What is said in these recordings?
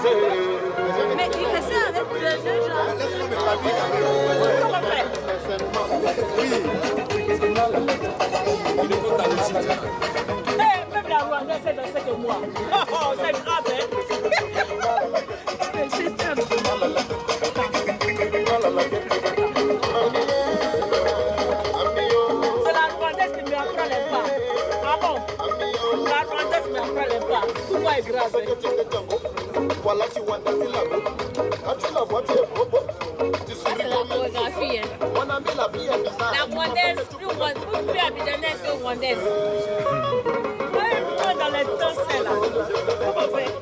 Mais il restait avec deux gens. Comment faire? Même la Rwanda, c'est dans ce que moi. Oh, c'est grave, hein? C'est ça. C'est la Rwandaise qui me apprend les pas. Ah bon? La Rwandaise me apprend les pas. Pourquoi est grave? Voilà, tu vois, t'as vu là-bas. Quand tu la vois, tu es bobo. Tu souris C'est la chorégraphie, hein? Mon ami, la vie est bizarre. La Rwandaise, plus abidjanaise que Rwandaise. Dans les temps, c'est là. Comment faire?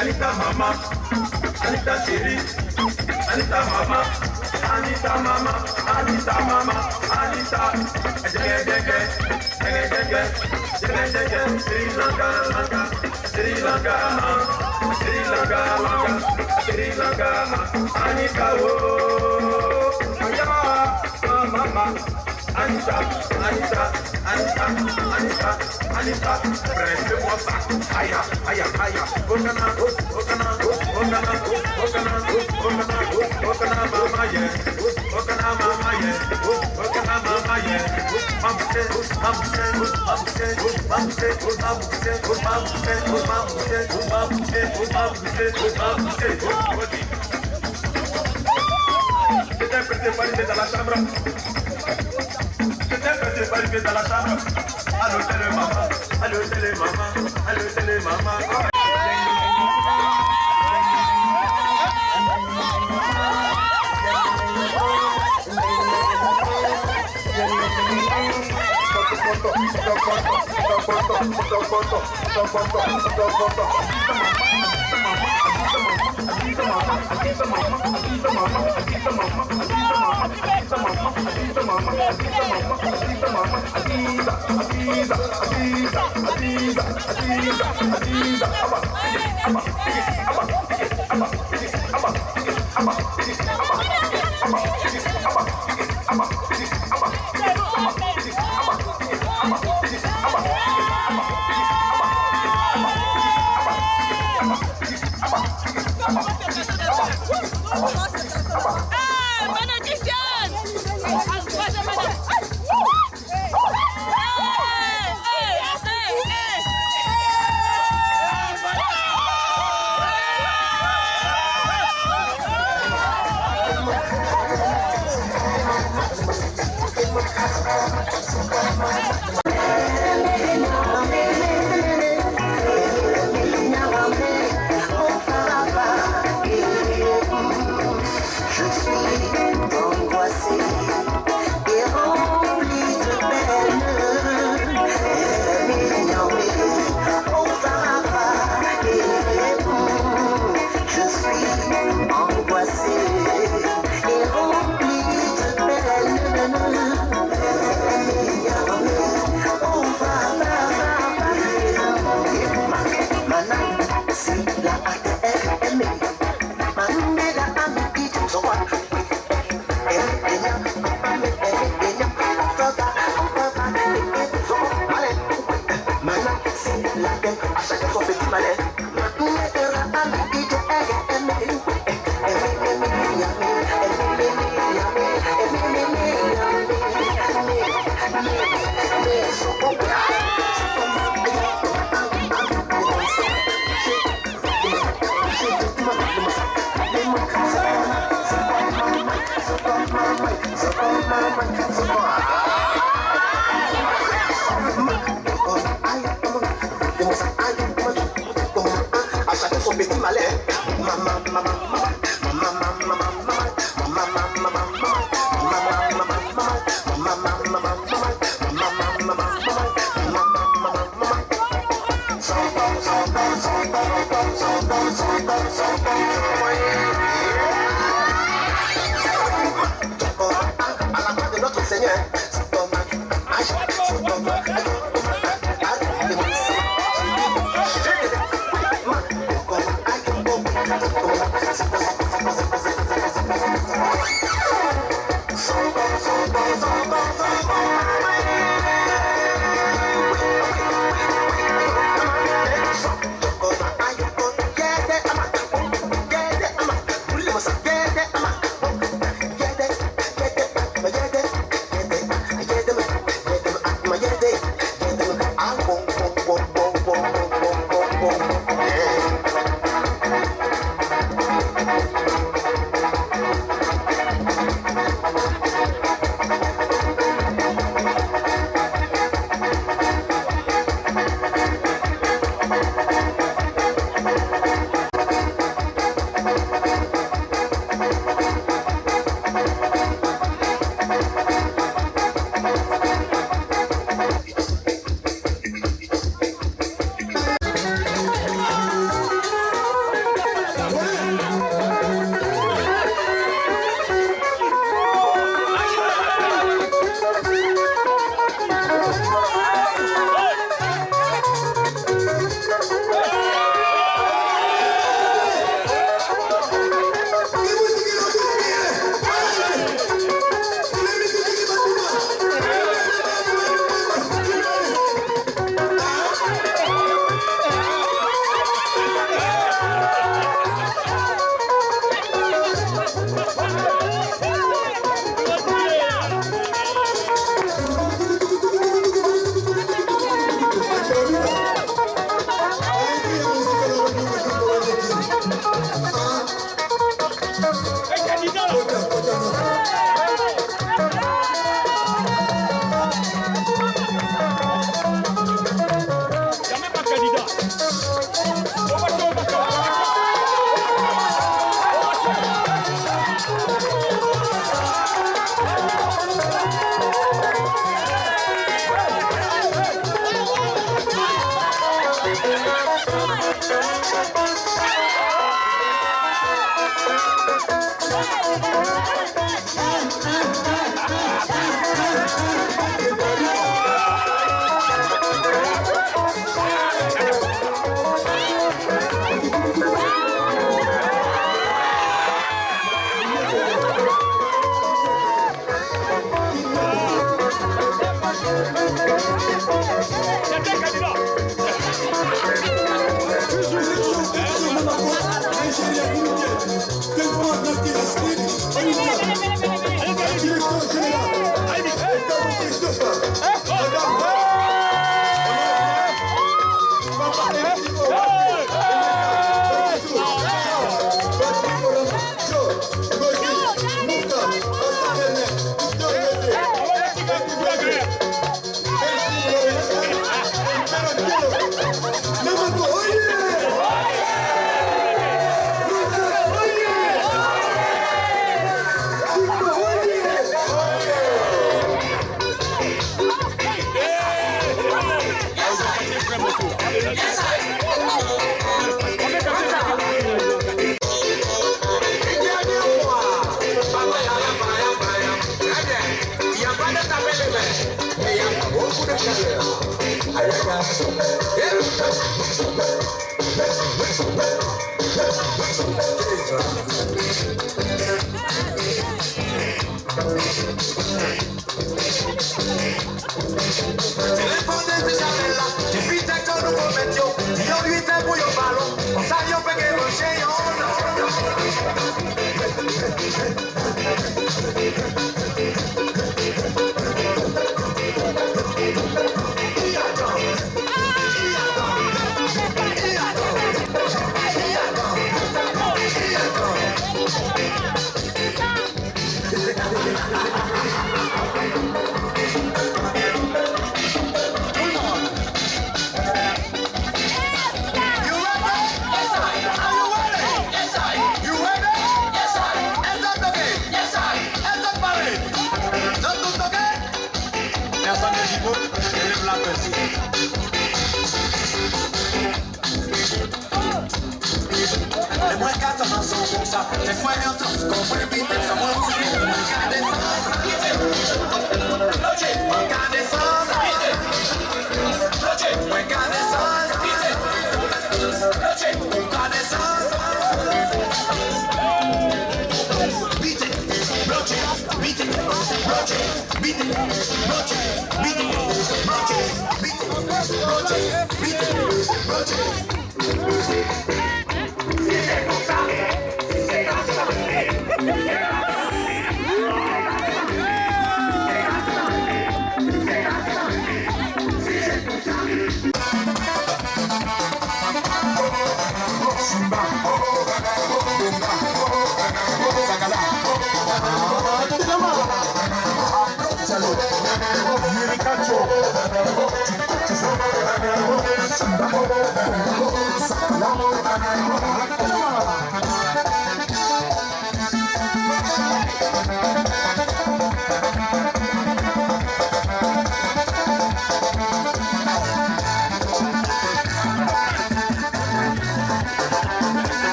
Anita mama, Anita chérie, Anita mama, Anita mama, Anita mama, Anita. Sri Lanka, Sri Lanka, Sri Lanka, Sri Lanka, Anita oh, mama. Anita, Anita, Anita, Anita, Anita, prends-moi ça, aya, aya, aya, okana, okana, okana, okana, okana, mama yeah, okana mama yeah, okana mama yeah, mamute, mamute, mamute, mamute, mamute, mamute, mamute, mamute, mamute. J'étais prêté pour aller dans la chambre. J'étais prêté pour arriver dans la chambre. Allô, télé maman, allô, télé maman, allô, télé maman.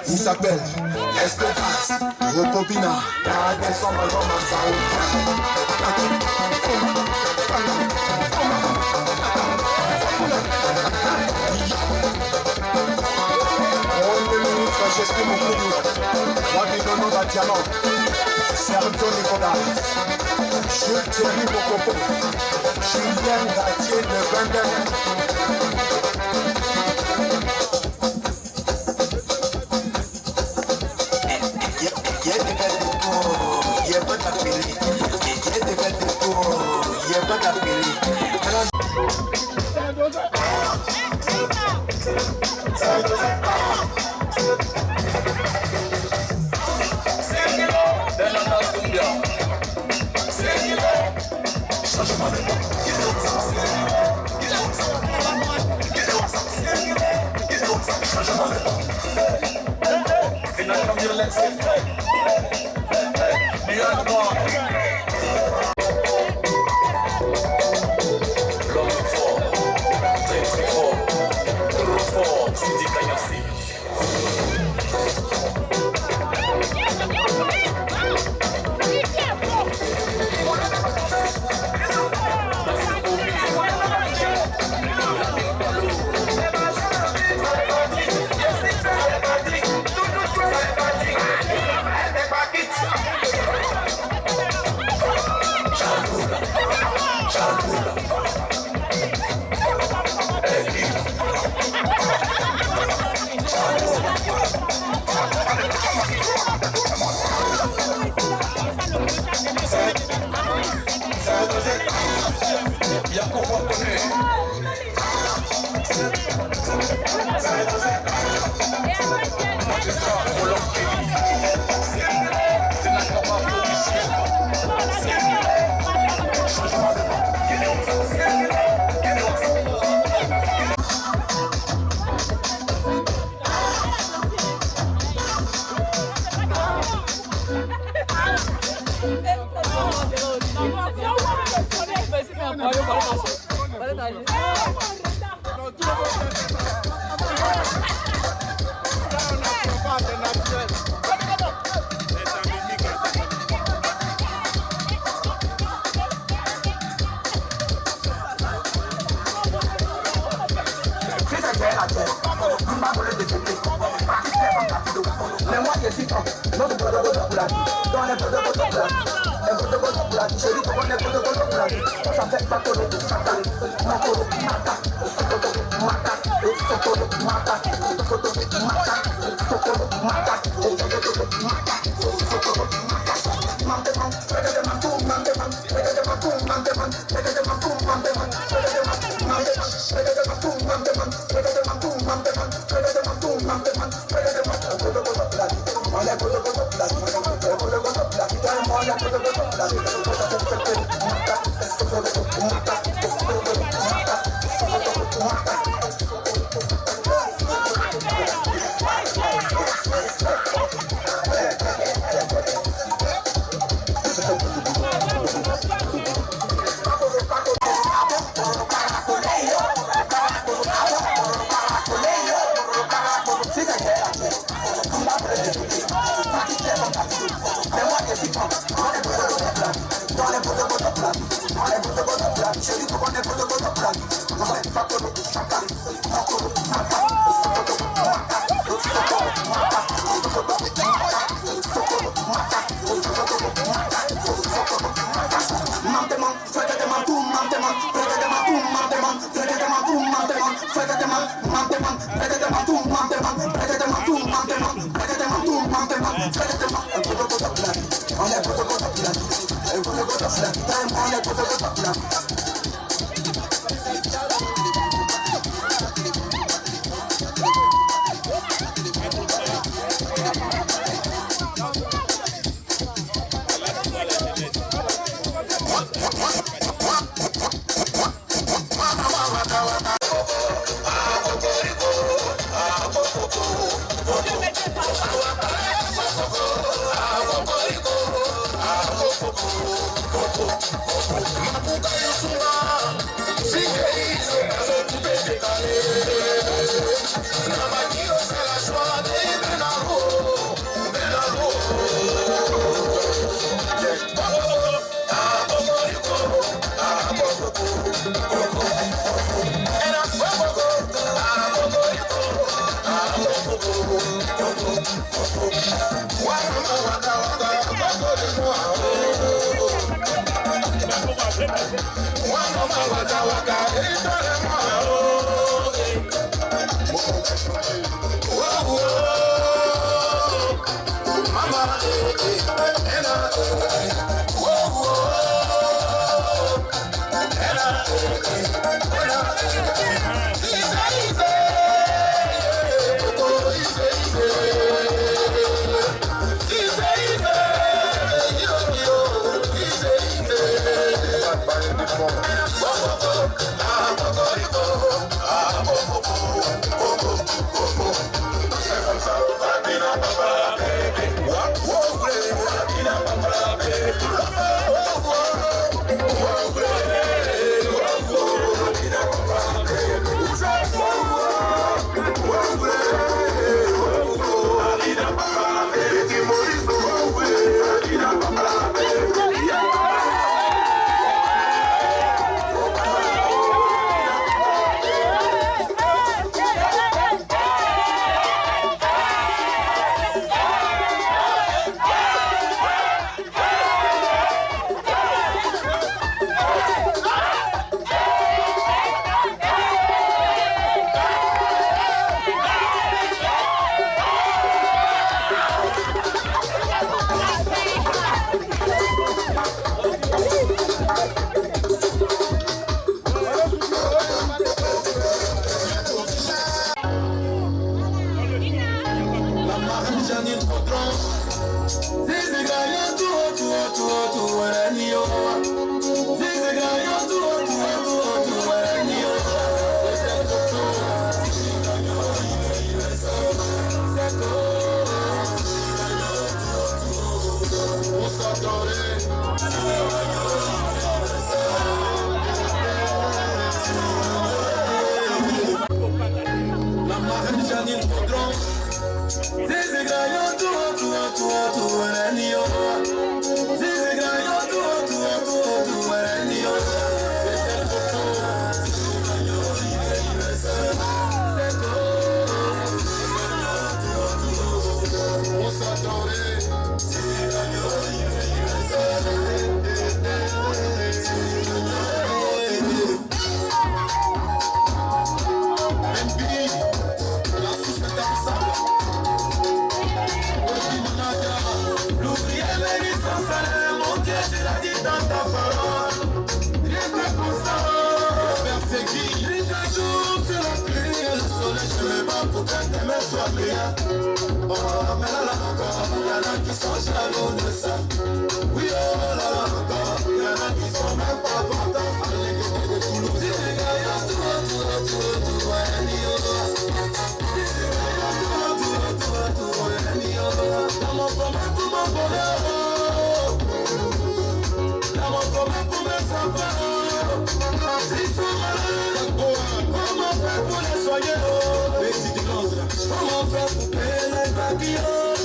Il s'appelle Espetas, Rocopina, Francesco Mukudu, Wabidono Batiano, Sergio Nicolas, Jules Thierry Mokopo, Julien Gatier de Benden.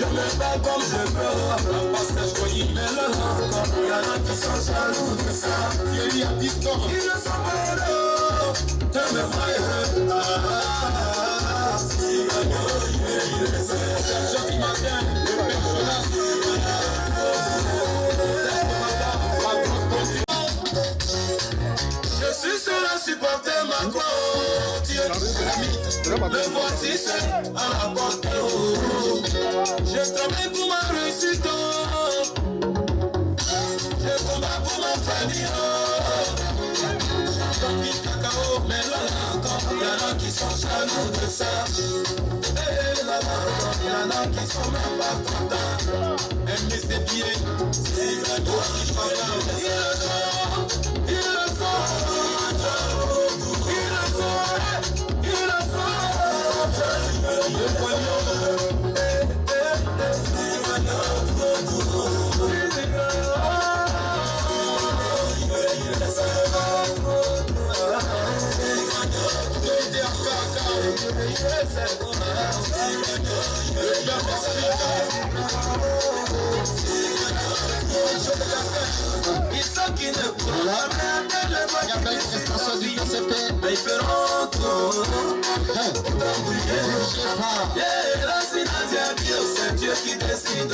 Je me bats comme je veux. Parce que je voyais le encore. Il y en a qui sont jaloux de ça. Il y a distance. Ils ne sont pas là. Je me voyais. Si il est gentil matin. Le personnage. Je suis seul à supporter ma le voici seul à la porte. Je travaille pour ma réussite. Je combat pour ma famille. Cacao, mais là encore, il y en a qui sont jaloux de ça. Et là encore, il y en a qui sont même pas contents. Aimer ses pieds, c'est la doigt qui fait. Il le C'est Dieu qui décide.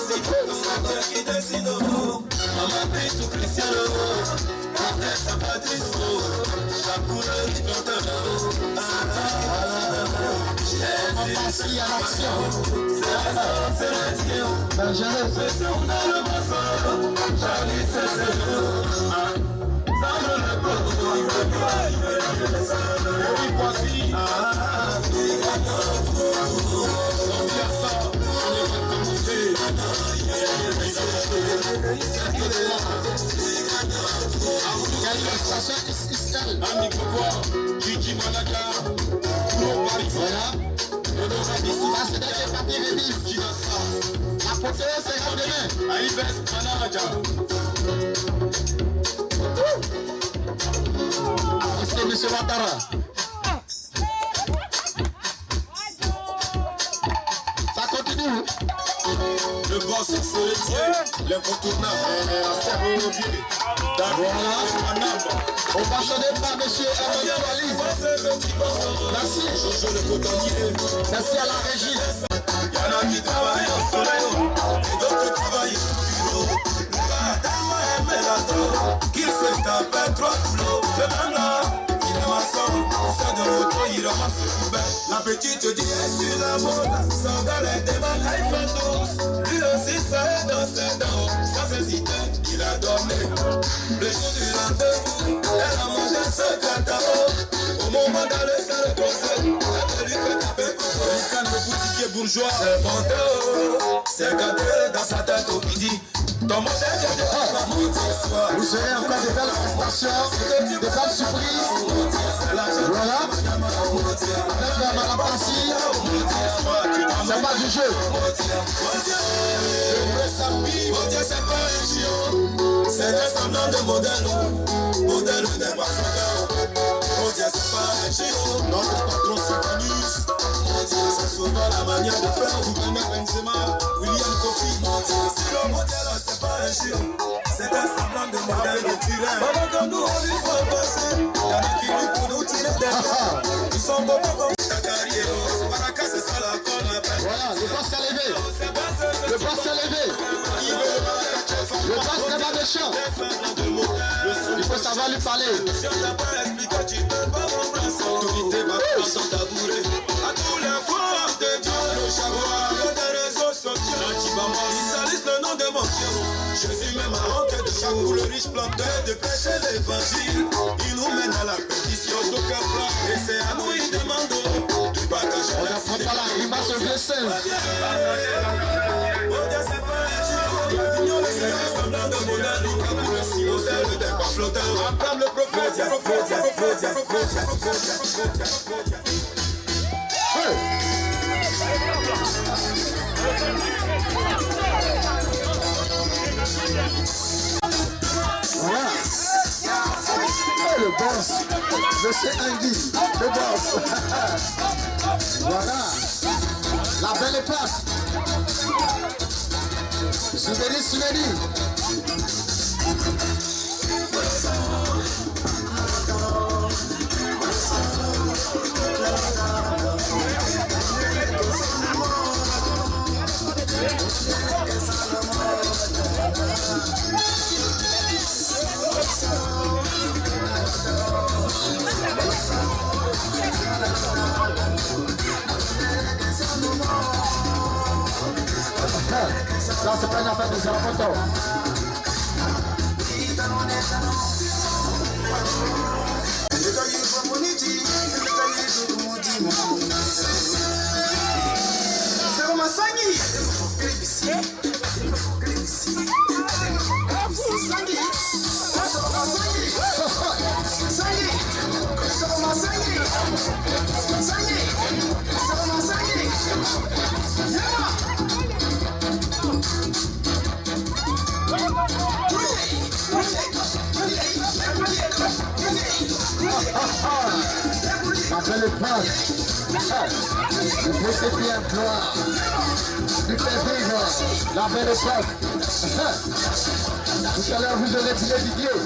C'est Dieu qui décide. Maman prie tout Cristiano. Après ça va du sourd. Chaque couleur qui plante un Jésus, à l'action. C'est l'action. C'est on a le maçon. Charlie, c'est le ça me le Monsieur Ouattara. Ça continue. Le boss Soletier, l'incontournable, Voilà. On va sonner par monsieur Emmanuel Ali. Merci. Merci à la régie. Il y en a qui travaillent au soleil et d'autres travaillent au bureau. Qu'il se tape 3 boulots. Le même là, il est maçon. Ça de l'auto, il ramasse ses poubelles. La petite dit, est sur la mode. Sans galère, des mal, elle fait douce. Lui aussi, ça est dans ses dents. Sans hésiter, il a dormi. Le jour du rendez-vous, elle a mangé ce catalogue. Au moment d'aller se reposer, elle lui fait taper pour eux. Quand le boutiquier bourgeois est monté, c'est gâté dans sa tête au midi. Ton modèle de soir. Vous serez encore de belles prestations, de belles surprises. Voilà. Avec Madame Passi. C'est pas du jeu. C'est un semblant de modèle. Modèle des parfumeurs. C'est pas un géant. Notre patron c'est Venus. C'est souvent la manière de faire. Gouverneur Benzema, William Kofi. Si le modèle c'est pas un géant, c'est un semblant de modèle. Pendant que nous on lui fait passer, il y en a qui lui pour nous tirer des mains. Ils sont beaux comme ta carrière. Baraka c'est ça la qu'on appelle. Voilà, le boss s'est levé. Le boss s'est levé. Le boss n'est pas méchant. Il faut savoir lui parler. Si on t'a pas expliqué, tu peux pas remplacer. Autorité va prendre son tabouret. À tous les fois de Dieu, le chabois des réseaux sociaux. Ils salissent le nom de mon Dieu. Jésus même a honte de chaque coup, le riche planteur de prêcher l'évangile. Il nous mène à la pétition d'aucun plan. Et c'est à nous, il demande du partage. On n'apprend pas la grimace au vieux sein. C'est un semblant de modèle. Modèle d'un pas flottant. Acclame le prophète. Voilà. Oh, le boss. Monsieur Anguille. Le boss. Voilà. La belle époque. Souveni. Ça, c'est pas une affaire de zéro photo. belle époque. Le PCPM gloire. Tu fais vivre la belle époque. Tout à l'heure, vous aurez dit les vidéos.